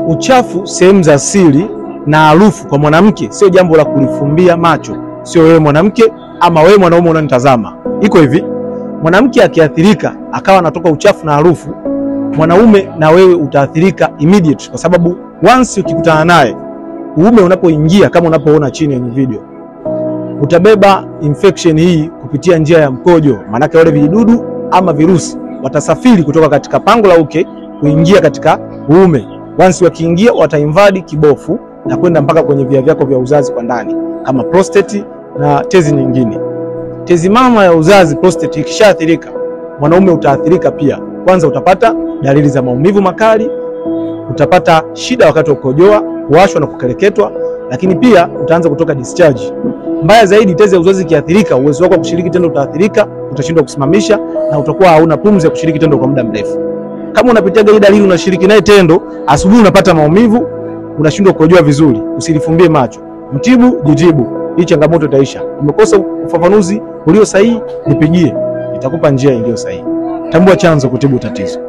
Uchafu sehemu za siri na harufu kwa mwanamke sio jambo la kulifumbia macho. Sio wewe mwanamke ama wewe mwanaume unanitazama. Iko hivi, mwanamke akiathirika akawa anatoka uchafu na harufu, mwanaume na wewe utaathirika immediate, kwa sababu once ukikutana naye, uume unapoingia kama unapoona chini ya video, utabeba infection hii kupitia njia ya mkojo. Maana wale vijidudu ama virusi watasafiri kutoka katika pango la uke kuingia katika uume. Once wakiingia watainvade kibofu na kwenda mpaka kwenye via vyako vya uzazi kwa ndani kama prostate na tezi nyingine. Tezi mama ya uzazi, prostate, ikishaathirika, mwanaume utaathirika pia. Kwanza utapata dalili za maumivu makali, utapata shida wakati wa kukojoa, kuwashwa na kukereketwa, lakini pia utaanza kutoka discharge. Mbaya zaidi, tezi ya uzazi ikiathirika, uwezo wako wa kushiriki tendo utaathirika, utashindwa kusimamisha na utakuwa hauna pumzi ya kushiriki tendo kwa muda mrefu. Kama unapitia hii dalili, unashiriki naye tendo, asubuhi unapata maumivu, unashindwa kukojoa vizuri, usilifumbie macho. Mtibu, jitibu. Hii changamoto itaisha. Umekosa ufafanuzi ulio sahihi, nipigie. Nitakupa njia iliyo sahihi. Tambua chanzo, kutibu tatizo.